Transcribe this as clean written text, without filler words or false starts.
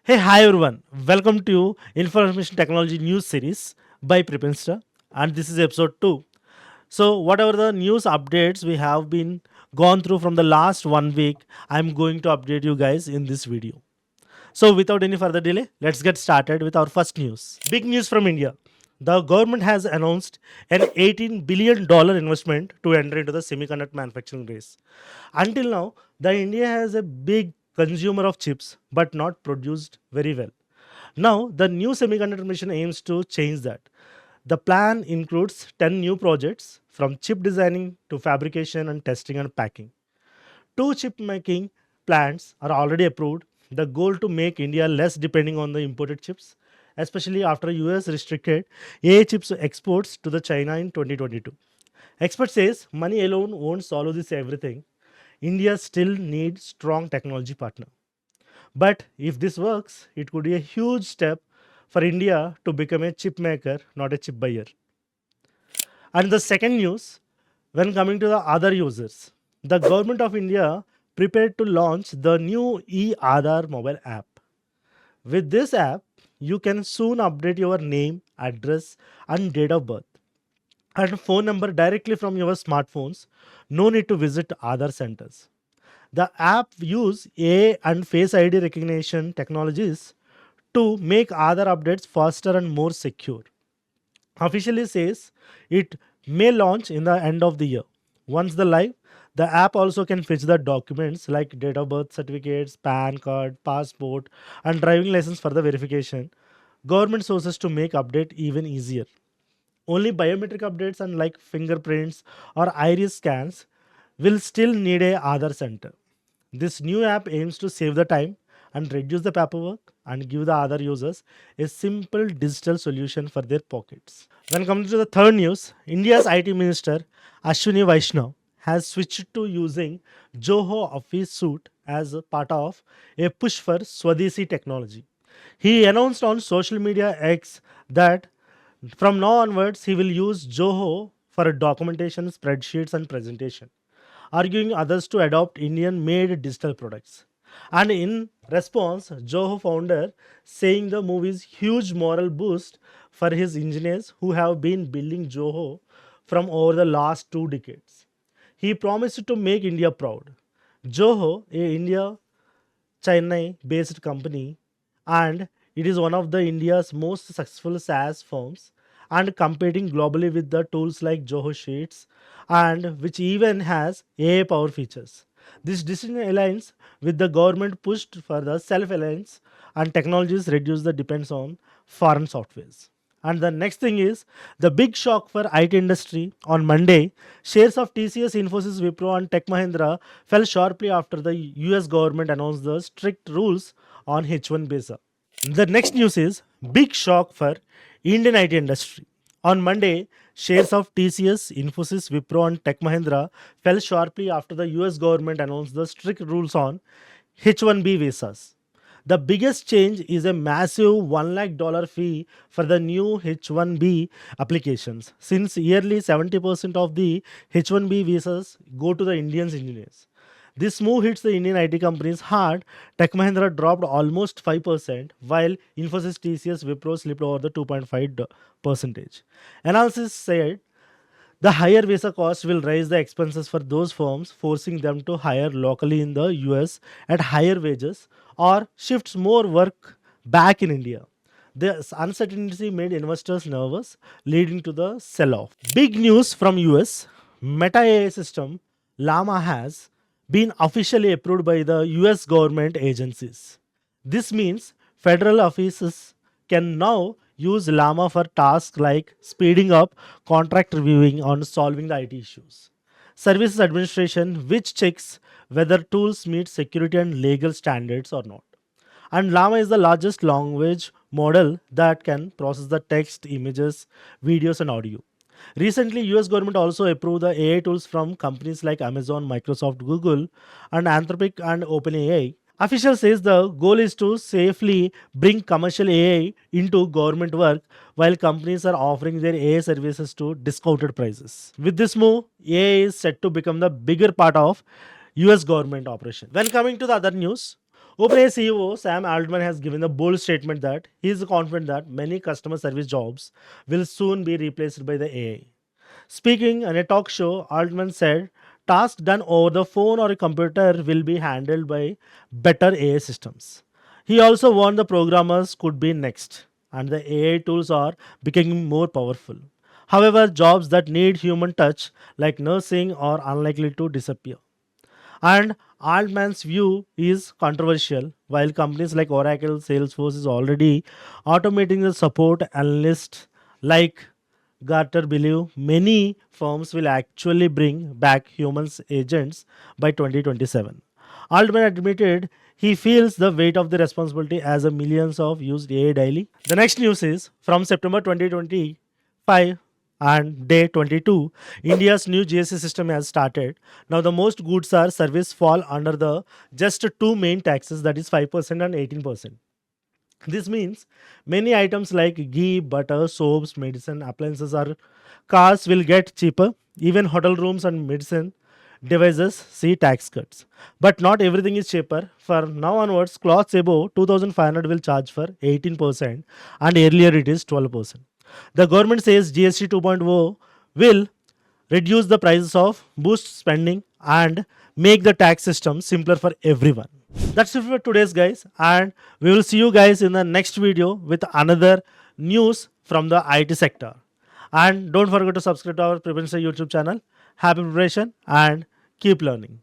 Hey, hi everyone. Welcome to Information Technology News Series by Pripinsta, and this is episode 2. So, whatever the news updates we have been gone through from the last 1 week, I'm going to update you guys in this video. So, without any further delay, let's get started with our first news. Big news from India. The government has announced an $18 billion investment to enter into the semiconductor manufacturing race. Until now, the India has a big consumer of chips but not produced very well. Now, the new semiconductor mission aims to change that. The plan includes 10 new projects from chip designing to fabrication and testing and packing. Two chip making plants are already approved. The goal to make India less depending on the imported chips, especially after US restricted AI chips exports to the China in 2022. Expert says money alone won't solve this everything. India still needs strong technology partner. But if this works, it could be a huge step for India to become a chip maker, not a chip buyer. And the second news, when coming to the other users, the government of India prepared to launch the new e-Aadhaar mobile app. With this app, you can soon update your name, address, and date of birth and phone number directly from your smartphones. No need to visit Aadhaar centers. The app use AI and Face ID recognition technologies to make Aadhaar updates faster and more secure. Officially says it may launch in the end of the year. Once the live, the app also can fetch the documents like date of birth certificates, PAN card, passport, and driving license for the verification. Government sources to make update even easier. Only biometric updates and like fingerprints or iris scans will still need a Aadhaar center. This new app aims to save the time and reduce the paperwork and give the other users a simple digital solution for their pockets. When coming to the third news, India's IT Minister Ashwini Vaishnaw has switched to using Joho Office Suite as a part of a push for Swadeshi technology. He announced on social media X that from now onwards he will use Joho for documentation, spreadsheets, and presentation, arguing others to adopt Indian made digital products. And in response, Joho founder saying the move is huge moral boost for his engineers who have been building Joho from over the last 2 decades. He promised to make India proud. Joho, a India Chennai based company, and it is one of the India's most successful SaaS firms and competing globally with the tools like Joho Sheets and which even has AI power features. This decision aligns with the government pushed for the self-reliance and technologies reduce the dependence on foreign softwares. And the next thing is the big shock for IT industry. On Monday, shares of TCS, Infosys, Wipro, and Tech Mahindra fell sharply after the US government announced the strict rules on H1 visa. The next news is big shock for Indian IT industry. On Monday, shares of TCS, Infosys, Wipro, and Tech Mahindra fell sharply after the US government announced the strict rules on H1B visas. The biggest change is a massive $1 lakh fee for the new H1B applications, since yearly 70% of the H1B visas go to the Indian engineers. This move hits the Indian IT companies hard. Tech Mahindra dropped almost 5%, while Infosys, TCS, Wipro slipped over the 2.5 percentage. Analysis said the higher visa cost will raise the expenses for those firms, forcing them to hire locally in the US at higher wages or shifts more work back in India. This uncertainty made investors nervous, leading to the sell-off. Big news from US: Meta AI system Llama has been officially approved by the US government agencies. This means federal offices can now use Llama for tasks like speeding up contract reviewing or solving the IT issues. Services administration, which checks whether tools meet security and legal standards or not. And Llama is the largest language model that can process the text, images, videos, and audio. Recently, US government also approved the AI tools from companies like Amazon, Microsoft, Google, and Anthropic and OpenAI. Official says the goal is to safely bring commercial AI into government work while companies are offering their AI services to discounted prices. With this move, AI is set to become the bigger part of US government operation. When coming to the other news, OpenAI CEO Sam Altman has given a bold statement that he is confident that many customer service jobs will soon be replaced by the AI. Speaking on a talk show, Altman said tasks done over the phone or a computer will be handled by better AI systems. He also warned the programmers could be next, and the AI tools are becoming more powerful. However, jobs that need human touch, like nursing, are unlikely to disappear. And Altman's view is controversial. While companies like Oracle, Salesforce is already automating the support analysts like Gartner believe many firms will actually bring back humans agents by 2027. Altman admitted he feels the weight of the responsibility as a millions of used AI daily. The next news is from September 2025 and day 22, India's new GST system has started. Now the most goods are service fall under the just two main taxes, that is 5% and 18%. This means many items like ghee, butter, soaps, medicine, appliances, or cars will get cheaper. Even hotel rooms and medicine devices see tax cuts. But not everything is cheaper. For now onwards, clothes above 2500 will charge for 18%, and earlier it is 12%. The government says GST 2.0 will reduce the prices of boost spending and make the tax system simpler for everyone. That's it for today's guys, and we will see you guys in the next video with another news from the IT sector. And don't forget to subscribe to our Prevention YouTube channel. Happy preparation and keep learning.